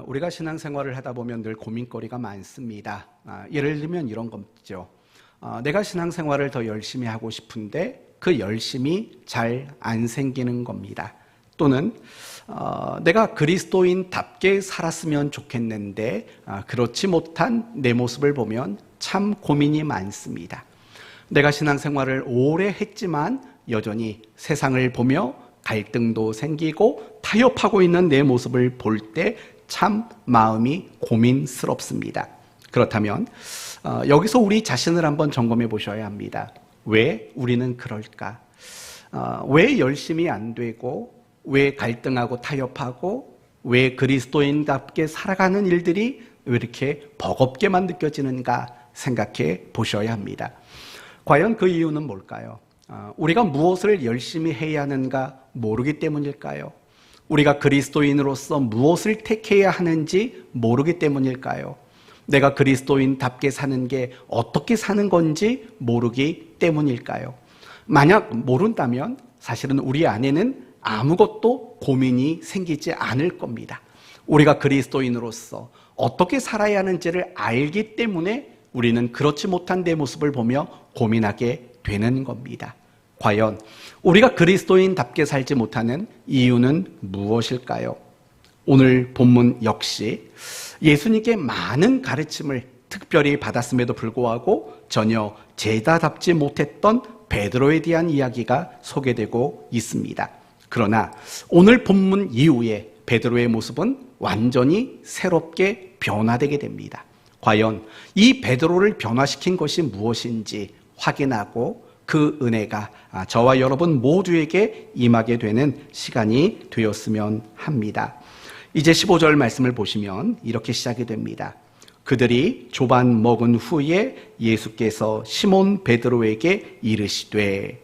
우리가 신앙생활을 하다 보면 늘 고민거리가 많습니다. 예를 들면 이런 거죠. 내가 신앙생활을 더 열심히 하고 싶은데 그 열심이 잘 안 생기는 겁니다. 또는 내가 그리스도인답게 살았으면 좋겠는데 그렇지 못한 내 모습을 보면 참 고민이 많습니다. 내가 신앙생활을 오래 했지만 여전히 세상을 보며 갈등도 생기고 타협하고 있는 내 모습을 볼 때 참 마음이 고민스럽습니다. 그렇다면 여기서 우리 자신을 한번 점검해 보셔야 합니다. 왜 우리는 그럴까? 왜 열심히 안 되고, 왜 갈등하고 타협하고, 왜 그리스도인답게 살아가는 일들이 왜 이렇게 버겁게만 느껴지는가 생각해 보셔야 합니다. 과연 그 이유는 뭘까요? 우리가 무엇을 열심히 해야 하는가 모르기 때문일까요? 우리가 그리스도인으로서 무엇을 택해야 하는지 모르기 때문일까요? 내가 그리스도인답게 사는 게 어떻게 사는 건지 모르기 때문일까요? 만약 모른다면 사실은 우리 안에는 아무것도 고민이 생기지 않을 겁니다. 우리가 그리스도인으로서 어떻게 살아야 하는지를 알기 때문에 우리는 그렇지 못한 내 모습을 보며 고민하게 되는 겁니다. 과연 우리가 그리스도인답게 살지 못하는 이유는 무엇일까요? 오늘 본문 역시 예수님께 많은 가르침을 특별히 받았음에도 불구하고 전혀 제자답지 못했던 베드로에 대한 이야기가 소개되고 있습니다. 그러나 오늘 본문 이후에 베드로의 모습은 완전히 새롭게 변화되게 됩니다. 과연 이 베드로를 변화시킨 것이 무엇인지 확인하고 그 은혜가 저와 여러분 모두에게 임하게 되는 시간이 되었으면 합니다. 이제 15절 말씀을 보시면 이렇게 시작이 됩니다. 그들이 조반 먹은 후에 예수께서 시몬 베드로에게 이르시되,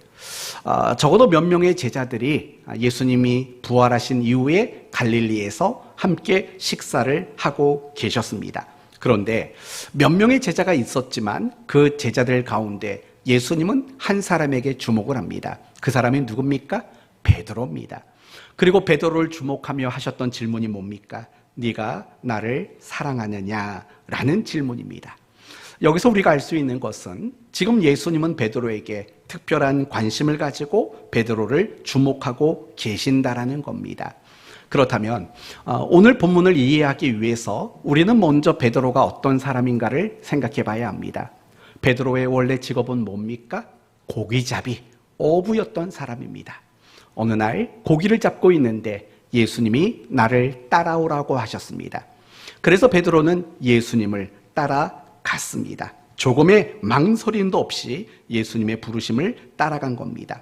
적어도 몇 명의 제자들이 예수님이 부활하신 이후에 갈릴리에서 함께 식사를 하고 계셨습니다. 그런데 몇 명의 제자가 있었지만 그 제자들 가운데 예수님은 한 사람에게 주목을 합니다. 그 사람이 누굽니까? 베드로입니다. 그리고 베드로를 주목하며 하셨던 질문이 뭡니까? 네가 나를 사랑하느냐? 라는 질문입니다. 여기서 우리가 알 수 있는 것은 지금 예수님은 베드로에게 특별한 관심을 가지고 베드로를 주목하고 계신다라는 겁니다. 그렇다면 오늘 본문을 이해하기 위해서 우리는 먼저 베드로가 어떤 사람인가를 생각해 봐야 합니다. 베드로의 원래 직업은 뭡니까? 고기잡이, 어부였던 사람입니다. 어느 날 고기를 잡고 있는데 예수님이 나를 따라오라고 하셨습니다. 그래서 베드로는 예수님을 따라갔습니다. 조금의 망설임도 없이 예수님의 부르심을 따라간 겁니다.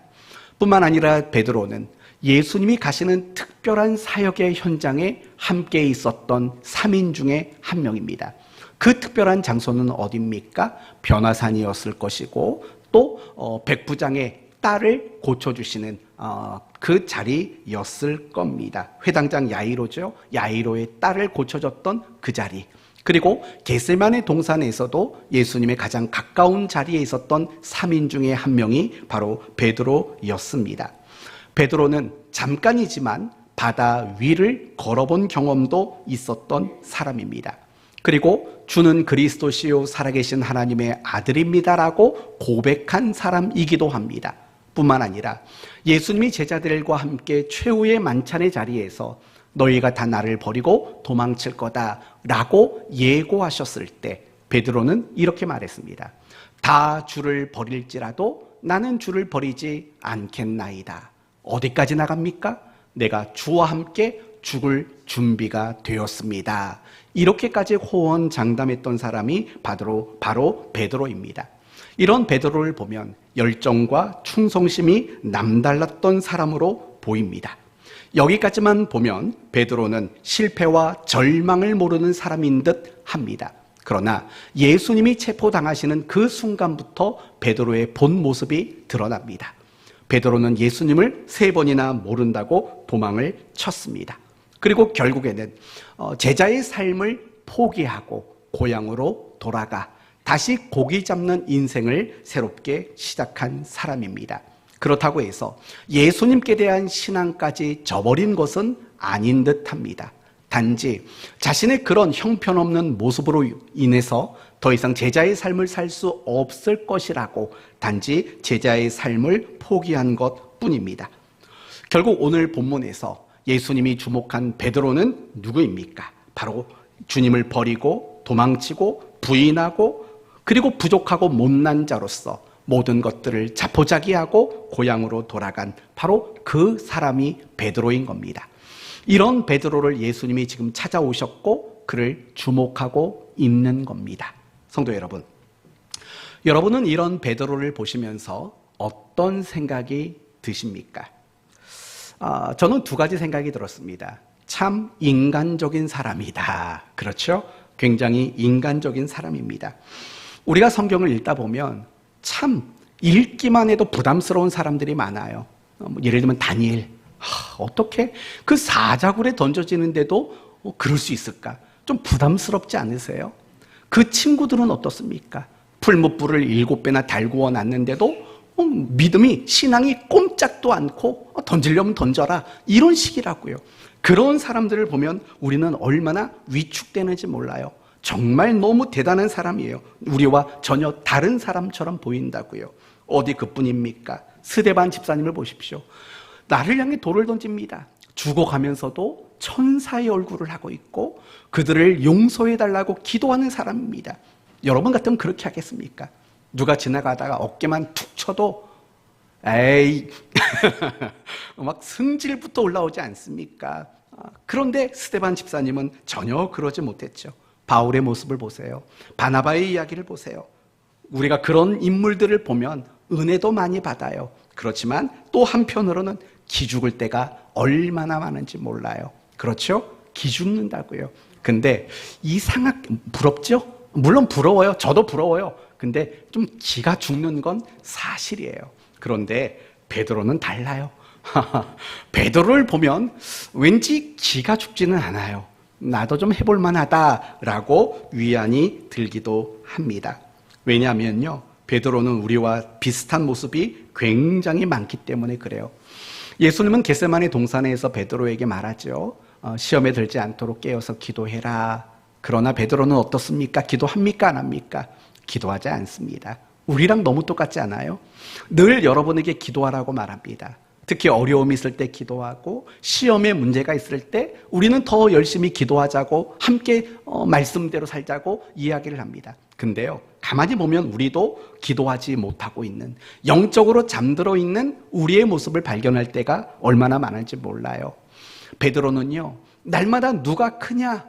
뿐만 아니라 베드로는 예수님이 가시는 특별한 사역의 현장에 함께 있었던 3인 중에 한 명입니다. 그 특별한 장소는 어디입니까? 변화산이었을 것이고 또 백부장의 딸을 고쳐주시는 그 자리였을 겁니다. 회당장 야이로죠. 야이로의 딸을 고쳐줬던 그 자리. 그리고 겟세마네 동산에서도 예수님의 가장 가까운 자리에 있었던 3인 중에 한 명이 바로 베드로였습니다. 베드로는 잠깐이지만 바다 위를 걸어본 경험도 있었던 사람입니다. 그리고 주는 그리스도시요 살아계신 하나님의 아들입니다라고 고백한 사람이기도 합니다. 뿐만 아니라 예수님이 제자들과 함께 최후의 만찬의 자리에서 너희가 다 나를 버리고 도망칠 거다라고 예고하셨을 때 베드로는 이렇게 말했습니다. 다 주를 버릴지라도 나는 주를 버리지 않겠나이다. 어디까지 나갑니까? 내가 주와 함께 죽을 준비가 되었습니다. 이렇게까지 호언장담했던 사람이 바로 베드로입니다. 이런 베드로를 보면 열정과 충성심이 남달랐던 사람으로 보입니다. 여기까지만 보면 베드로는 실패와 절망을 모르는 사람인 듯 합니다. 그러나 예수님이 체포당하시는 그 순간부터 베드로의 본 모습이 드러납니다. 베드로는 예수님을 3번이나 모른다고 도망을 쳤습니다. 그리고 결국에는 제자의 삶을 포기하고 고향으로 돌아가 다시 고기 잡는 인생을 새롭게 시작한 사람입니다. 그렇다고 해서 예수님께 대한 신앙까지 저버린 것은 아닌 듯합니다. 단지 자신의 그런 형편없는 모습으로 인해서 더 이상 제자의 삶을 살 수 없을 것이라고 단지 제자의 삶을 포기한 것 뿐입니다. 결국 오늘 본문에서 예수님이 주목한 베드로는 누구입니까? 바로 주님을 버리고 도망치고 부인하고 그리고 부족하고 못난 자로서 모든 것들을 자포자기하고 고향으로 돌아간 바로 그 사람이 베드로인 겁니다. 이런 베드로를 예수님이 지금 찾아오셨고 그를 주목하고 있는 겁니다. 성도 여러분, 여러분은 이런 베드로를 보시면서 어떤 생각이 드십니까? 저는 두 가지 생각이 들었습니다. 참 인간적인 사람이다. 그렇죠? 굉장히 인간적인 사람입니다. 우리가 성경을 읽다 보면 참 읽기만 해도 부담스러운 사람들이 많아요. 예를 들면 다니엘. 어떻게 그 사자굴에 던져지는데도 그럴 수 있을까? 좀 부담스럽지 않으세요? 그 친구들은 어떻습니까? 풀무불을 7배나 달구어 놨는데도 믿음이, 신앙이 꼼짝도 않고 던지려면 던져라, 이런 식이라고요. 그런 사람들을 보면 우리는 얼마나 위축되는지 몰라요. 정말 너무 대단한 사람이에요. 우리와 전혀 다른 사람처럼 보인다고요. 어디 그뿐입니까? 스데반 집사님을 보십시오. 나를 향해 돌을 던집니다. 죽어가면서도 천사의 얼굴을 하고 있고 그들을 용서해달라고 기도하는 사람입니다. 여러분 같으면 그렇게 하겠습니까? 누가 지나가다가 어깨만 툭 쳐도 에이 막 승질부터 올라오지 않습니까? 그런데 스데반 집사님은 전혀 그러지 못했죠. 바울의 모습을 보세요. 바나바의 이야기를 보세요. 우리가 그런 인물들을 보면 은혜도 많이 받아요. 그렇지만 또 한편으로는 기죽을 때가 얼마나 많은지 몰라요. 그렇죠? 기죽는다고요. 근데 부럽죠? 물론 부러워요. 저도 부러워요. 근데 좀 기가 죽는 건 사실이에요. 그런데 베드로는 달라요. 베드로를 보면 왠지 기가 죽지는 않아요. 나도 좀 해볼 만하다라고 위안이 들기도 합니다. 왜냐하면요, 베드로는 우리와 비슷한 모습이 굉장히 많기 때문에 그래요. 예수님은 겟세마네 동산에서 베드로에게 말하죠. 시험에 들지 않도록 깨어서 기도해라. 그러나 베드로는 어떻습니까? 기도합니까? 안 합니까? 기도하지 않습니다. 우리랑 너무 똑같지 않아요? 늘 여러분에게 기도하라고 말합니다. 특히 어려움이 있을 때 기도하고 시험에 문제가 있을 때 우리는 더 열심히 기도하자고 함께 말씀대로 살자고 이야기를 합니다. 근데요, 가만히 보면 우리도 기도하지 못하고 있는, 영적으로 잠들어 있는 우리의 모습을 발견할 때가 얼마나 많은지 몰라요. 베드로는요, 날마다 누가 크냐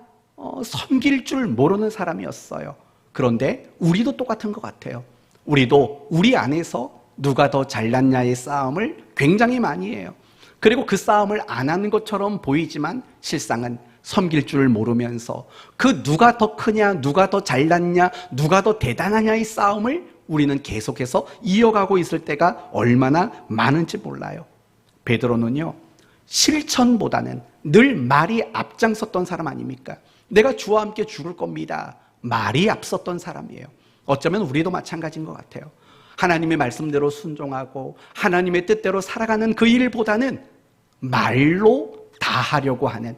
섬길 줄 모르는 사람이었어요. 그런데 우리도 똑같은 것 같아요. 우리도 우리 안에서 누가 더 잘났냐의 싸움을 굉장히 많이 해요. 그리고 그 싸움을 안 하는 것처럼 보이지만 실상은 섬길 줄 모르면서 그 누가 더 크냐, 누가 더 잘났냐, 누가 더 대단하냐의 싸움을 우리는 계속해서 이어가고 있을 때가 얼마나 많은지 몰라요. 베드로는요, 실천보다는 늘 말이 앞장섰던 사람 아닙니까? 내가 주와 함께 죽을 겁니다. 말이 앞섰던 사람이에요. 어쩌면 우리도 마찬가지인 것 같아요. 하나님의 말씀대로 순종하고 하나님의 뜻대로 살아가는 그 일보다는 말로 다 하려고 하는,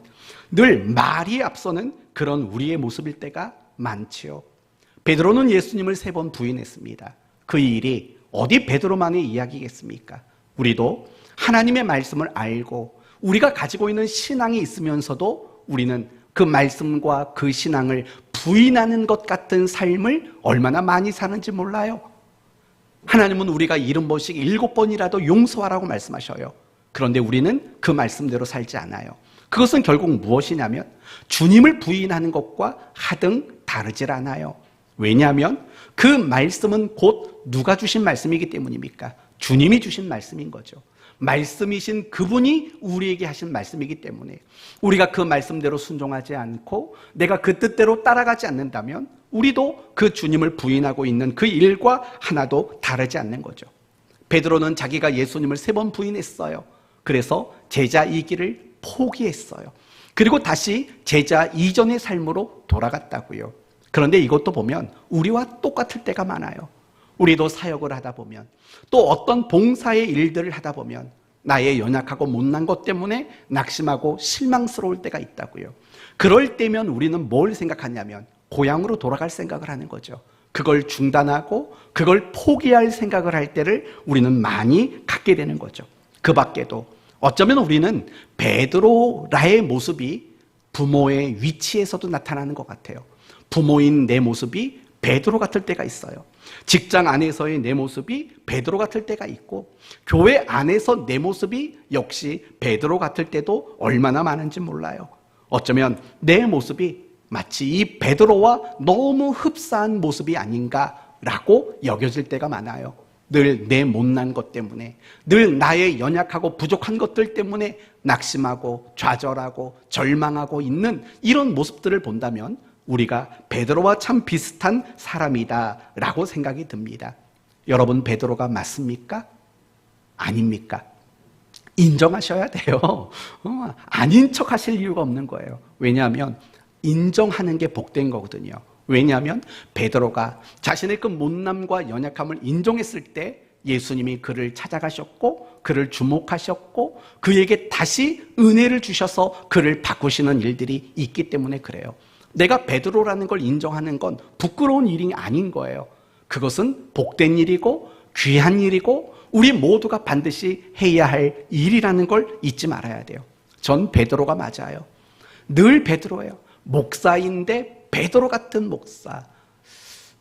늘 말이 앞서는 그런 우리의 모습일 때가 많지요. 베드로는 예수님을 3번 부인했습니다. 그 일이 어디 베드로만의 이야기겠습니까? 우리도 하나님의 말씀을 알고 우리가 가지고 있는 신앙이 있으면서도 우리는 그 말씀과 그 신앙을 부인하는 것 같은 삶을 얼마나 많이 사는지 몰라요. 하나님은 우리가 70번씩 7번이라도 용서하라고 말씀하셔요. 그런데 우리는 그 말씀대로 살지 않아요. 그것은 결국 무엇이냐면 주님을 부인하는 것과 하등 다르질 않아요. 왜냐하면 그 말씀은 곧 누가 주신 말씀이기 때문입니까? 주님이 주신 말씀인 거죠. 말씀이신 그분이 우리에게 하신 말씀이기 때문에 우리가 그 말씀대로 순종하지 않고 내가 그 뜻대로 따라가지 않는다면 우리도 그 주님을 부인하고 있는 그 일과 하나도 다르지 않는 거죠. 베드로는 자기가 예수님을 3번 부인했어요. 그래서 제자이기를 포기했어요. 그리고 다시 제자 이전의 삶으로 돌아갔다고요. 그런데 이것도 보면 우리와 똑같을 때가 많아요. 우리도 사역을 하다 보면 또 어떤 봉사의 일들을 하다 보면 나의 연약하고 못난 것 때문에 낙심하고 실망스러울 때가 있다고요. 그럴 때면 우리는 뭘 생각하냐면 고향으로 돌아갈 생각을 하는 거죠. 그걸 중단하고 그걸 포기할 생각을 할 때를 우리는 많이 갖게 되는 거죠. 그 밖에도 어쩌면 우리는 베드로라의 모습이 부모의 위치에서도 나타나는 것 같아요. 부모인 내 모습이 베드로 같을 때가 있어요. 직장 안에서의 내 모습이 베드로 같을 때가 있고, 교회 안에서 내 모습이 역시 베드로 같을 때도 얼마나 많은지 몰라요. 어쩌면 내 모습이 마치 이 베드로와 너무 흡사한 모습이 아닌가라고 여겨질 때가 많아요. 늘 내 못난 것 때문에, 늘 나의 연약하고 부족한 것들 때문에 낙심하고 좌절하고 절망하고 있는 이런 모습들을 본다면 우리가 베드로와 참 비슷한 사람이다라고 생각이 듭니다. 여러분, 베드로가 맞습니까? 아닙니까? 인정하셔야 돼요. 아닌 척 하실 이유가 없는 거예요. 왜냐하면 인정하는 게 복된 거거든요. 왜냐하면 베드로가 자신의 그 못남과 연약함을 인정했을 때 예수님이 그를 찾아가셨고 그를 주목하셨고 그에게 다시 은혜를 주셔서 그를 바꾸시는 일들이 있기 때문에 그래요. 내가 베드로라는 걸 인정하는 건 부끄러운 일이 아닌 거예요. 그것은 복된 일이고 귀한 일이고 우리 모두가 반드시 해야 할 일이라는 걸 잊지 말아야 돼요. 전 베드로가 맞아요. 늘 베드로예요. 목사인데 베드로 같은 목사.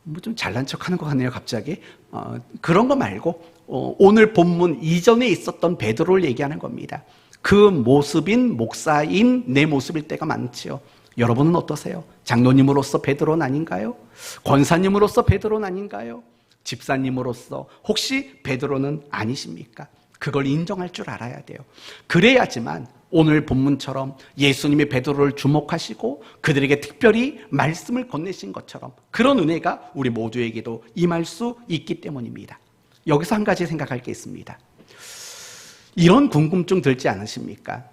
뭐 좀 잘난 척하는 것 같네요, 갑자기. 그런 거 말고 오늘 본문 이전에 있었던 베드로를 얘기하는 겁니다. 그 모습인 목사인 내 모습일 때가 많지요. 여러분은 어떠세요? 장로님으로서 베드로는 아닌가요? 권사님으로서 베드로는 아닌가요? 집사님으로서 혹시 베드로는 아니십니까? 그걸 인정할 줄 알아야 돼요. 그래야지만 오늘 본문처럼 예수님이 베드로를 주목하시고 그들에게 특별히 말씀을 건네신 것처럼 그런 은혜가 우리 모두에게도 임할 수 있기 때문입니다. 여기서 한 가지 생각할 게 있습니다. 이런 궁금증 들지 않으십니까?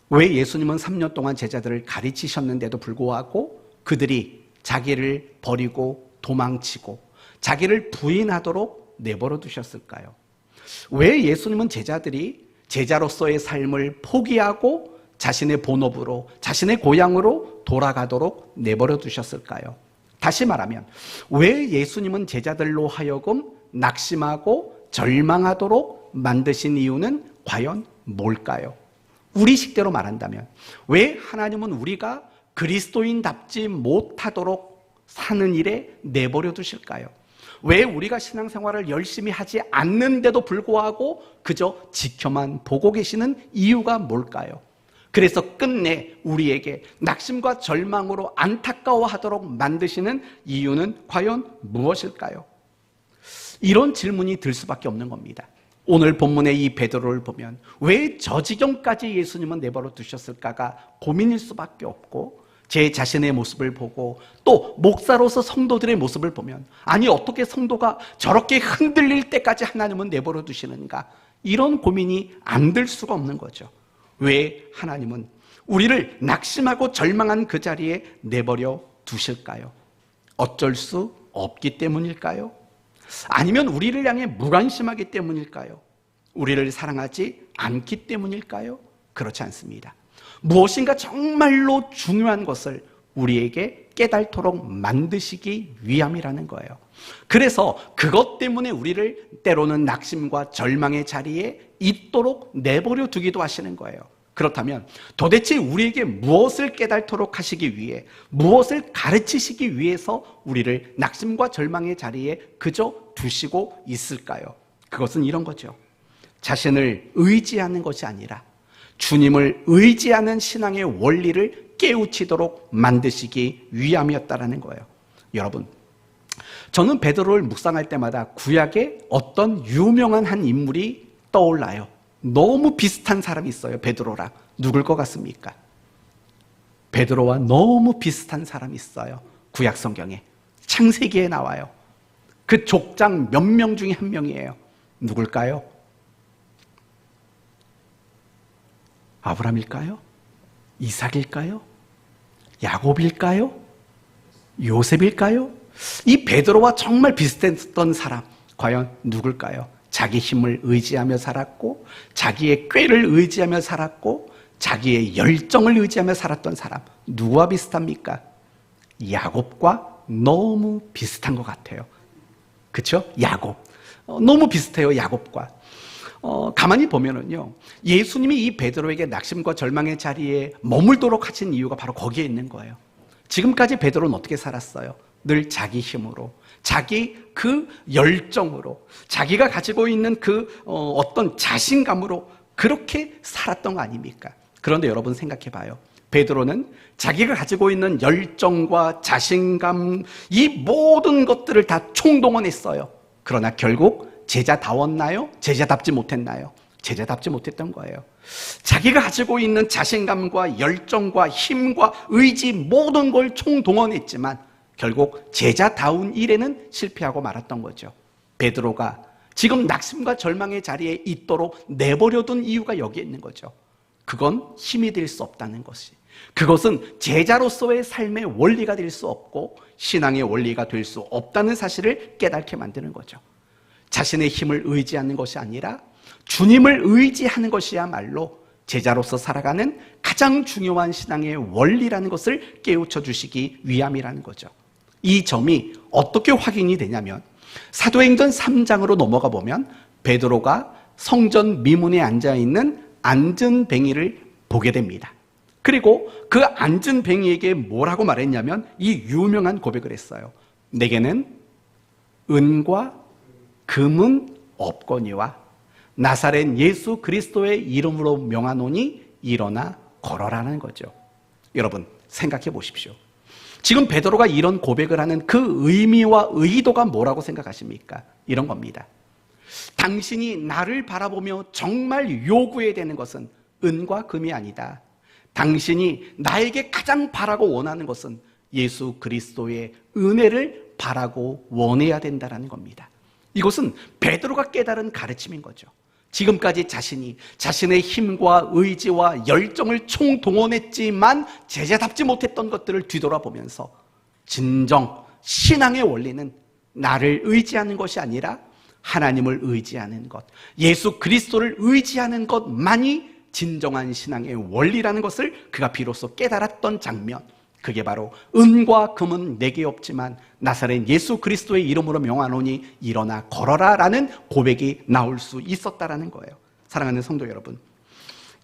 왜 예수님은 3년 동안 제자들을 가르치셨는데도 불구하고 그들이 자기를 버리고 도망치고 자기를 부인하도록 내버려 두셨을까요? 왜 예수님은 제자들이 제자로서의 삶을 포기하고 자신의 본업으로, 자신의 고향으로 돌아가도록 내버려 두셨을까요? 다시 말하면 왜 예수님은 제자들로 하여금 낙심하고 절망하도록 만드신 이유는 과연 뭘까요? 우리 식대로 말한다면 왜 하나님은 우리가 그리스도인답지 못하도록 사는 일에 내버려 두실까요? 왜 우리가 신앙생활을 열심히 하지 않는데도 불구하고 그저 지켜만 보고 계시는 이유가 뭘까요? 그래서 끝내 우리에게 낙심과 절망으로 안타까워하도록 만드시는 이유는 과연 무엇일까요? 이런 질문이 들 수밖에 없는 겁니다. 오늘 본문의 이 베드로를 보면 왜 저 지경까지 예수님은 내버려 두셨을까가 고민일 수밖에 없고, 제 자신의 모습을 보고 또 목사로서 성도들의 모습을 보면 아니 어떻게 성도가 저렇게 흔들릴 때까지 하나님은 내버려 두시는가, 이런 고민이 안 들 수가 없는 거죠. 왜 하나님은 우리를 낙심하고 절망한 그 자리에 내버려 두실까요? 어쩔 수 없기 때문일까요? 아니면 우리를 향해 무관심하기 때문일까요? 우리를 사랑하지 않기 때문일까요? 그렇지 않습니다. 무엇인가 정말로 중요한 것을 우리에게 깨달도록 만드시기 위함이라는 거예요. 그래서 그것 때문에 우리를 때로는 낙심과 절망의 자리에 있도록 내버려 두기도 하시는 거예요. 그렇다면 도대체 우리에게 무엇을 깨달도록 하시기 위해, 무엇을 가르치시기 위해서 우리를 낙심과 절망의 자리에 그저 두시고 있을까요? 그것은 이런 거죠. 자신을 의지하는 것이 아니라 주님을 의지하는 신앙의 원리를 깨우치도록 만드시기 위함이었다라는 거예요. 여러분, 저는 베드로를 묵상할 때마다 구약에 어떤 유명한 한 인물이 떠올라요. 너무 비슷한 사람이 있어요. 베드로랑. 누굴 것 같습니까? 베드로와 너무 비슷한 사람이 있어요. 구약 성경에. 창세기에 나와요. 그 족장 몇 명 중에 한 명이에요. 누굴까요? 아브라함일까요? 이삭일까요? 야곱일까요? 요셉일까요? 이 베드로와 정말 비슷했던 사람, 과연 누굴까요? 자기 힘을 의지하며 살았고, 자기의 꾀를 의지하며 살았고, 자기의 열정을 의지하며 살았던 사람, 누구와 비슷합니까? 야곱과 너무 비슷한 것 같아요. 그렇죠? 야곱. 너무 비슷해요, 야곱과. 가만히 보면은요, 예수님이 이 베드로에게 낙심과 절망의 자리에 머물도록 하신 이유가 바로 거기에 있는 거예요. 지금까지 베드로는 어떻게 살았어요? 늘 자기 힘으로, 자기 그 열정으로, 자기가 가지고 있는 그 어떤 자신감으로 그렇게 살았던 거 아닙니까? 그런데 여러분 생각해 봐요. 베드로는 자기가 가지고 있는 열정과 자신감, 이 모든 것들을 다 총동원했어요. 그러나 결국 제자다웠나요? 제자답지 못했나요? 제자답지 못했던 거예요. 자기가 가지고 있는 자신감과 열정과 힘과 의지 모든 걸 총동원했지만 결국 제자다운 일에는 실패하고 말았던 거죠. 베드로가 지금 낙심과 절망의 자리에 있도록 내버려둔 이유가 여기에 있는 거죠. 그건 힘이 될 수 없다는 것이, 그것은 제자로서의 삶의 원리가 될 수 없고 신앙의 원리가 될 수 없다는 사실을 깨닫게 만드는 거죠. 자신의 힘을 의지하는 것이 아니라 주님을 의지하는 것이야말로 제자로서 살아가는 가장 중요한 신앙의 원리라는 것을 깨우쳐 주시기 위함이라는 거죠. 이 점이 어떻게 확인이 되냐면 사도행전 3장으로 넘어가 보면 베드로가 성전 미문에 앉아있는 안전뱅이를 보게 됩니다. 그리고 그 안전뱅이에게 뭐라고 말했냐면 이 유명한 고백을 했어요. 내게는 은과 금은 없거니와 나사렛 예수 그리스도의 이름으로 명하노니 일어나 걸어라는 거죠. 여러분 생각해 보십시오. 지금 베드로가 이런 고백을 하는 그 의미와 의도가 뭐라고 생각하십니까? 이런 겁니다. 당신이 나를 바라보며 정말 요구해야 되는 것은 은과 금이 아니다. 당신이 나에게 가장 바라고 원하는 것은 예수 그리스도의 은혜를 바라고 원해야 된다는 겁니다. 이것은 베드로가 깨달은 가르침인 거죠. 지금까지 자신이 자신의 힘과 의지와 열정을 총동원했지만 제자답지 못했던 것들을 뒤돌아보면서 진정 신앙의 원리는 나를 의지하는 것이 아니라 하나님을 의지하는 것, 예수 그리스도를 의지하는 것만이 진정한 신앙의 원리라는 것을 그가 비로소 깨달았던 장면, 그게 바로 은과 금은 내게 없지만 나사렛 예수 그리스도의 이름으로 명하노니 일어나 걸어라 라는 고백이 나올 수 있었다라는 거예요. 사랑하는 성도 여러분,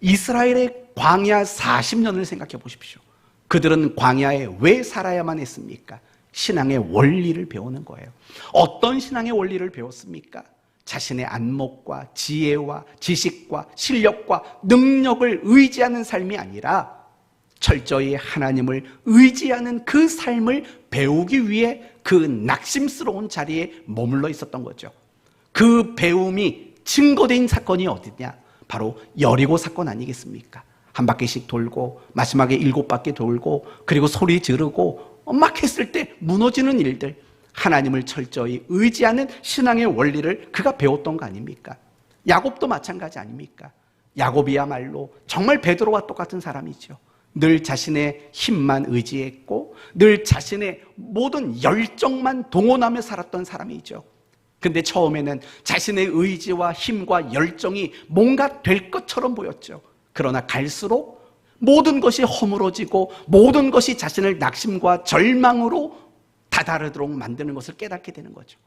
이스라엘의 광야 40년을 생각해 보십시오. 그들은 광야에 왜 살아야만 했습니까? 신앙의 원리를 배우는 거예요. 어떤 신앙의 원리를 배웠습니까? 자신의 안목과 지혜와 지식과 실력과 능력을 의지하는 삶이 아니라 철저히 하나님을 의지하는 그 삶을 배우기 위해 그 낙심스러운 자리에 머물러 있었던 거죠. 그 배움이 증거된 사건이 어디냐? 바로 여리고 사건 아니겠습니까? 한 바퀴씩 돌고 마지막에 7바퀴 돌고 그리고 소리 지르고 막 했을 때 무너지는 일들, 하나님을 철저히 의지하는 신앙의 원리를 그가 배웠던 거 아닙니까? 야곱도 마찬가지 아닙니까? 야곱이야말로 정말 베드로와 똑같은 사람이죠. 늘 자신의 힘만 의지했고 늘 자신의 모든 열정만 동원하며 살았던 사람이죠. 근데 처음에는 자신의 의지와 힘과 열정이 뭔가 될 것처럼 보였죠. 그러나 갈수록 모든 것이 허물어지고 모든 것이 자신을 낙심과 절망으로 다다르도록 만드는 것을 깨닫게 되는 거죠.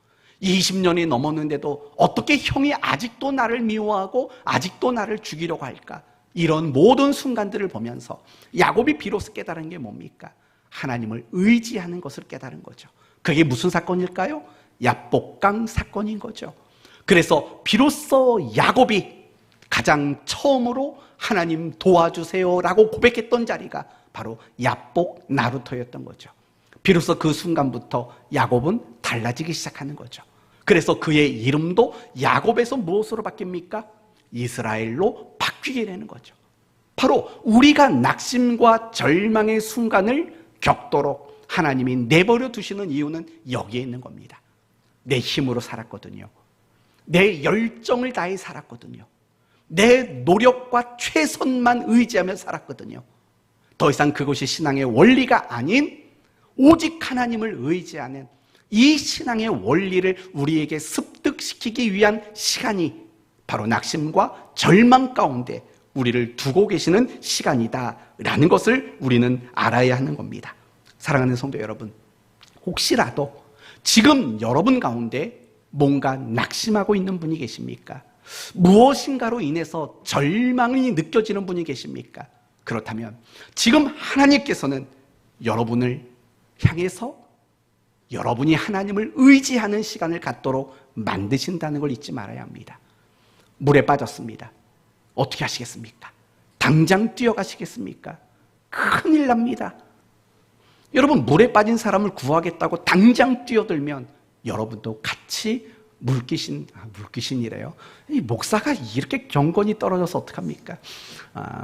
20년이 넘었는데도 어떻게 형이 아직도 나를 미워하고 아직도 나를 죽이려고 할까? 이런 모든 순간들을 보면서 야곱이 비로소 깨달은 게 뭡니까? 하나님을 의지하는 것을 깨달은 거죠. 그게 무슨 사건일까요? 야복강 사건인 거죠. 그래서 비로소 야곱이 가장 처음으로 하나님 도와주세요라고 고백했던 자리가 바로 야복 나루터였던 거죠. 비로소 그 순간부터 야곱은 달라지기 시작하는 거죠. 그래서 그의 이름도 야곱에서 무엇으로 바뀝니까? 이스라엘로 바뀌게 되는 거죠. 바로 우리가 낙심과 절망의 순간을 겪도록 하나님이 내버려 두시는 이유는 여기에 있는 겁니다. 내 힘으로 살았거든요. 내 열정을 다해 살았거든요. 내 노력과 최선만 의지하며 살았거든요. 더 이상 그것이 신앙의 원리가 아닌 오직 하나님을 의지하는 이 신앙의 원리를 우리에게 습득시키기 위한 시간이 바로 낙심과 절망 가운데 우리를 두고 계시는 시간이다라는 것을 우리는 알아야 하는 겁니다. 사랑하는 성도 여러분, 혹시라도 지금 여러분 가운데 뭔가 낙심하고 있는 분이 계십니까? 무엇인가로 인해서 절망이 느껴지는 분이 계십니까? 그렇다면 지금 하나님께서는 여러분을 향해서 여러분이 하나님을 의지하는 시간을 갖도록 만드신다는 걸 잊지 말아야 합니다. 물에 빠졌습니다. 어떻게 하시겠습니까? 당장 뛰어가시겠습니까? 큰일 납니다. 여러분, 물에 빠진 사람을 구하겠다고 당장 뛰어들면 여러분도 같이 물귀신이래요. 이 목사가 이렇게 경건이 떨어져서 어떡합니까?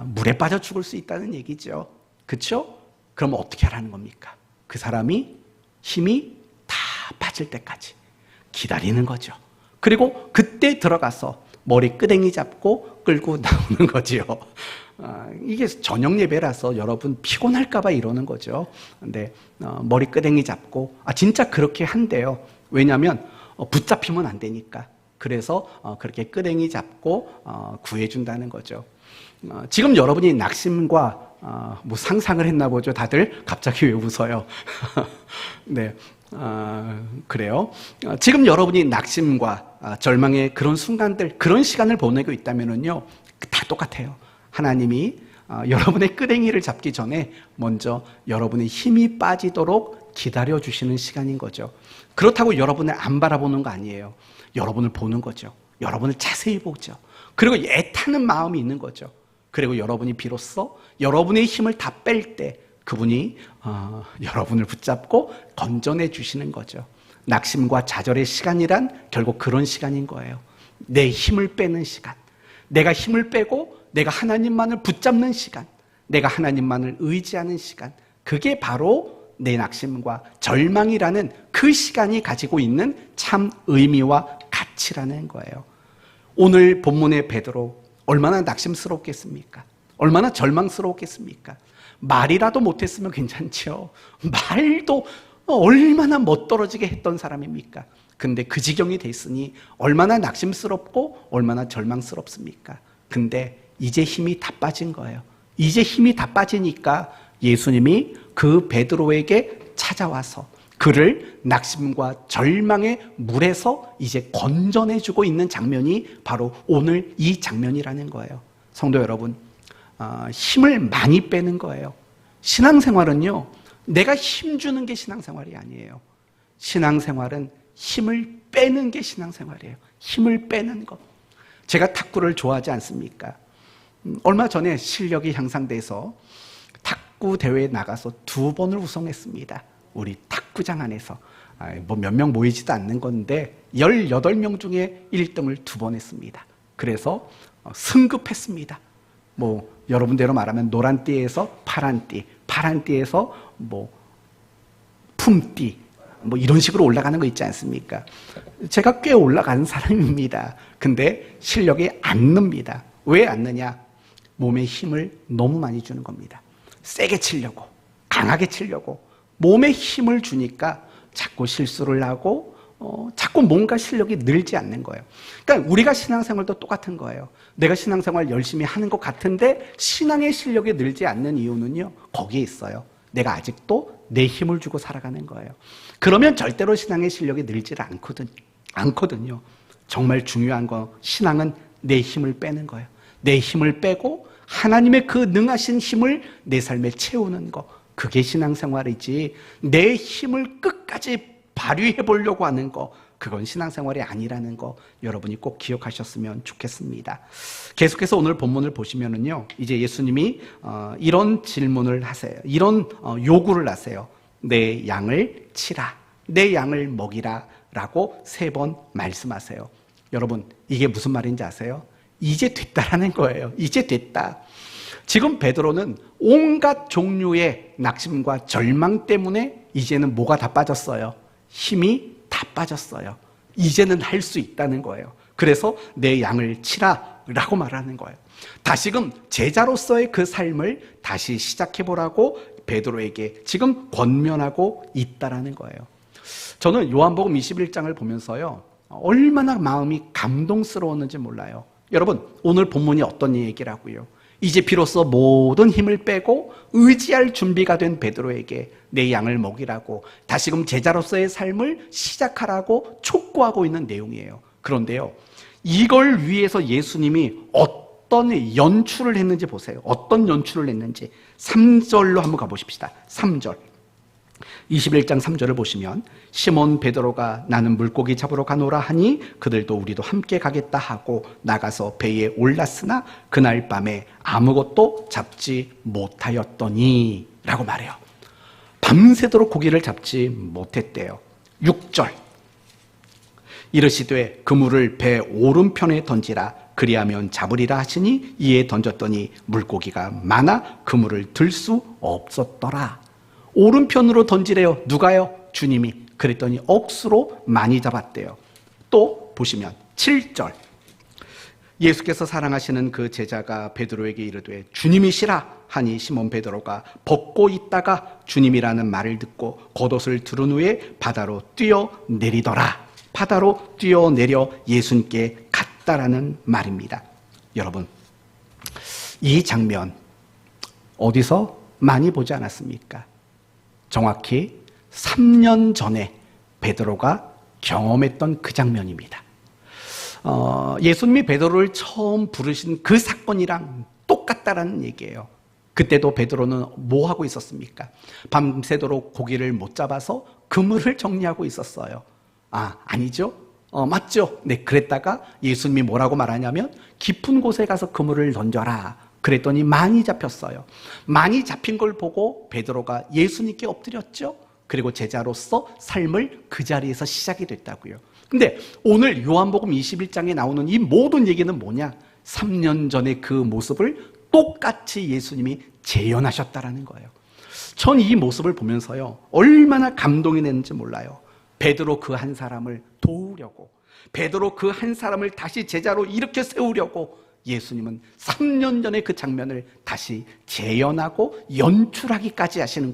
물에 빠져 죽을 수 있다는 얘기죠. 그렇죠? 그럼 어떻게 하라는 겁니까? 그 사람이 힘이 다 빠질 때까지 기다리는 거죠. 그리고 그때 들어가서 머리 끄댕이 잡고 끌고 나오는 거지요. 이게 저녁 예배라서 여러분 피곤할까 봐 이러는 거죠. 근데 머리 끄댕이 잡고 진짜 그렇게 한대요. 왜냐하면 붙잡히면 안 되니까. 그래서 그렇게 끄댕이 잡고 구해준다는 거죠. 지금 여러분이 낙심과 뭐 상상을 했나 보죠. 다들 갑자기 왜 웃어요? 네, 그래요. 지금 여러분이 낙심과 절망의 그런 순간들, 그런 시간을 보내고 있다면은요, 다 똑같아요. 하나님이 여러분의 끄댕이를 잡기 전에 먼저 여러분의 힘이 빠지도록 기다려주시는 시간인 거죠. 그렇다고 여러분을 안 바라보는 거 아니에요. 여러분을 보는 거죠. 여러분을 자세히 보죠. 그리고 애타는 마음이 있는 거죠. 그리고 여러분이 비로소 여러분의 힘을 다 뺄 때 그분이 여러분을 붙잡고 건져내 주시는 거죠. 낙심과 좌절의 시간이란 결국 그런 시간인 거예요. 내 힘을 빼는 시간. 내가 힘을 빼고 내가 하나님만을 붙잡는 시간. 내가 하나님만을 의지하는 시간. 그게 바로 내 낙심과 절망이라는 그 시간이 가지고 있는 참 의미와 가치라는 거예요. 오늘 본문의 베드로 얼마나 낙심스럽겠습니까? 얼마나 절망스러웠겠습니까? 말이라도 못했으면 괜찮죠. 말도 얼마나 멋떨어지게 했던 사람입니까? 근데 그 지경이 됐으니 얼마나 낙심스럽고 얼마나 절망스럽습니까? 근데 이제 힘이 다 빠진 거예요. 이제 힘이 다 빠지니까 예수님이 그 베드로에게 찾아와서 그를 낙심과 절망의 물에서 이제 건져내주고 있는 장면이 바로 오늘 이 장면이라는 거예요. 성도 여러분, 힘을 많이 빼는 거예요. 신앙생활은요, 내가 힘주는 게 신앙생활이 아니에요. 신앙생활은 힘을 빼는 게 신앙생활이에요. 힘을 빼는 것. 제가 탁구를 좋아하지 않습니까? 얼마 전에 실력이 향상돼서 탁구 대회에 나가서 2번을 우승했습니다. 우리 탁구장 안에서. 뭐 몇 명 모이지도 않는 건데 18명 중에 1등을 2번 했습니다. 그래서 승급했습니다. 뭐 여러분대로 말하면 노란 띠에서 파란 띠, 파란 띠에서 뭐 품띠, 뭐 이런 식으로 올라가는 거 있지 않습니까? 제가 꽤 올라가는 사람입니다. 근데 실력이 안 늡니다. 왜 안 느냐? 몸에 힘을 너무 많이 주는 겁니다. 세게 치려고, 강하게 치려고 몸에 힘을 주니까 자꾸 실수를 하고 자꾸 뭔가 실력이 늘지 않는 거예요. 그러니까 우리가 신앙생활도 똑같은 거예요. 내가 신앙생활 열심히 하는 것 같은데 신앙의 실력이 늘지 않는 이유는요, 거기에 있어요. 내가 아직도 내 힘을 주고 살아가는 거예요. 그러면 절대로 신앙의 실력이 늘지 않거든요. 정말 중요한 거, 신앙은 내 힘을 빼는 거예요. 내 힘을 빼고 하나님의 그 능하신 힘을 내 삶에 채우는 거, 그게 신앙생활이지 내 힘을 끝까지 발휘해 보려고 하는 거, 그건 신앙생활이 아니라는 거 여러분이 꼭 기억하셨으면 좋겠습니다. 계속해서 오늘 본문을 보시면은요, 이제 예수님이 이런 질문을 하세요. 이런 요구를 하세요. 내 양을 치라, 내 양을 먹이라 라고 3번 말씀하세요. 여러분, 이게 무슨 말인지 아세요? 이제 됐다라는 거예요. 이제 됐다. 지금 베드로는 온갖 종류의 낙심과 절망 때문에 이제는 뭐가 다 빠졌어요? 힘이 다 빠졌어요. 이제는 할 수 있다는 거예요. 그래서 내 양을 치라 라고 말하는 거예요. 다시금 제자로서의 그 삶을 다시 시작해보라고 베드로에게 지금 권면하고 있다라는 거예요. 저는 요한복음 21장을 보면서요, 얼마나 마음이 감동스러웠는지 몰라요. 여러분, 오늘 본문이 어떤 얘기라고요? 이제 비로소 모든 힘을 빼고 의지할 준비가 된 베드로에게 내 양을 먹이라고 다시금 제자로서의 삶을 시작하라고 촉구하고 있는 내용이에요. 그런데요, 이걸 위해서 예수님이 어떤 연출을 했는지 보세요. 어떤 연출을 했는지 3절로 한번 가보십시다. 3절 21장 3절을 보시면 시몬 베드로가 나는 물고기 잡으러 가노라 하니 그들도 우리도 함께 가겠다 하고 나가서 배에 올랐으나 그날 밤에 아무것도 잡지 못하였더니 라고 말해요. 밤새도록 고기를 잡지 못했대요. 6절 이르시되 그물을 배 오른편에 던지라 그리하면 잡으리라 하시니 이에 던졌더니 물고기가 많아 그물을 들 수 없었더라. 오른편으로 던지래요. 누가요? 주님이. 그랬더니 억수로 많이 잡았대요. 또 보시면 7절 예수께서 사랑하시는 그 제자가 베드로에게 이르되 주님이시라 하니 시몬 베드로가 벗고 있다가 주님이라는 말을 듣고 겉옷을 두른 후에 바다로 뛰어내리더라. 바다로 뛰어내려 예수님께 갔다라는 말입니다. 여러분, 이 장면 어디서 많이 보지 않았습니까? 정확히 3년 전에 베드로가 경험했던 그 장면입니다. 예수님이 베드로를 처음 부르신 그 사건이랑 똑같다라는 얘기예요. 그때도 베드로는 뭐 하고 있었습니까? 밤새도록 고기를 못 잡아서 그물을 정리하고 있었어요. 아니죠? 맞죠? 네, 그랬다가 예수님이 뭐라고 말하냐면 깊은 곳에 가서 그물을 던져라. 그랬더니 많이 잡혔어요. 많이 잡힌 걸 보고 베드로가 예수님께 엎드렸죠. 그리고 제자로서 삶을 그 자리에서 시작이 됐다고요. 근데 오늘 요한복음 21장에 나오는 이 모든 얘기는 뭐냐? 3년 전의 그 모습을 똑같이 예수님이 재현하셨다라는 거예요. 전 이 모습을 보면서요, 얼마나 감동이 됐는지 몰라요. 베드로 그 한 사람을 도우려고, 베드로 그 한 사람을 다시 제자로 이렇게 세우려고 예수님은 3년 전의 그 장면을 다시 재현하고 연출하기까지 하시는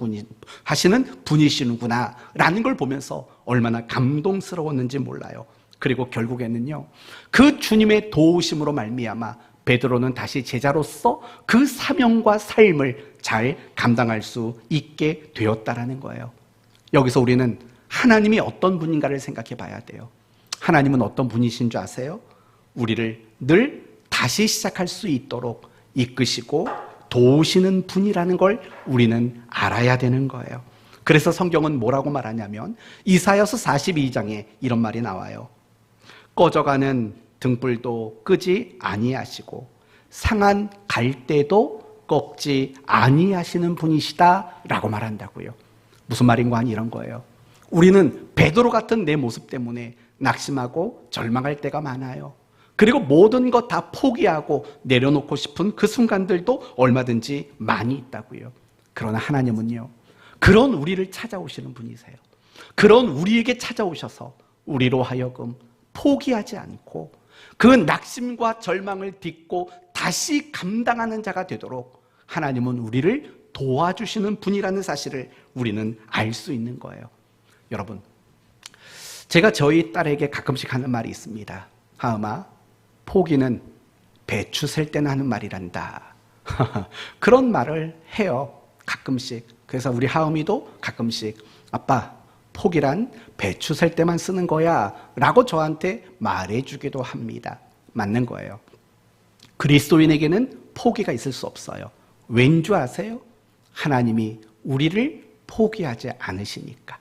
분이시는구나 라는 걸 보면서 얼마나 감동스러웠는지 몰라요. 그리고 결국에는요, 그 주님의 도우심으로 말미암아 베드로는 다시 제자로서 그 사명과 삶을 잘 감당할 수 있게 되었다라는 거예요. 여기서 우리는 하나님이 어떤 분인가를 생각해 봐야 돼요. 하나님은 어떤 분이신 줄 아세요? 우리를 늘 다시 시작할 수 있도록 이끄시고 도우시는 분이라는 걸 우리는 알아야 되는 거예요. 그래서 성경은 뭐라고 말하냐면 이사야서 42장에 이런 말이 나와요. 꺼져가는 등불도 끄지 아니하시고 상한 갈대도 꺾지 아니하시는 분이시다 라고 말한다고요. 무슨 말인가 하니 이런 거예요. 우리는 베드로 같은 내 모습 때문에 낙심하고 절망할 때가 많아요. 그리고 모든 것 다 포기하고 내려놓고 싶은 그 순간들도 얼마든지 많이 있다고요. 그러나 하나님은요, 그런 우리를 찾아오시는 분이세요. 그런 우리에게 찾아오셔서 우리로 하여금 포기하지 않고 그 낙심과 절망을 딛고 다시 감당하는 자가 되도록 하나님은 우리를 도와주시는 분이라는 사실을 우리는 알 수 있는 거예요. 여러분, 제가 저희 딸에게 가끔씩 하는 말이 있습니다. 하음아, 포기는 배추 셀 때나 하는 말이란다. 그런 말을 해요, 가끔씩. 그래서 우리 하음이도 가끔씩 아빠, 포기란 배추 셀 때만 쓰는 거야 라고 저한테 말해주기도 합니다. 맞는 거예요. 그리스도인에게는 포기가 있을 수 없어요. 왠 줄 아세요? 하나님이 우리를 포기하지 않으시니까.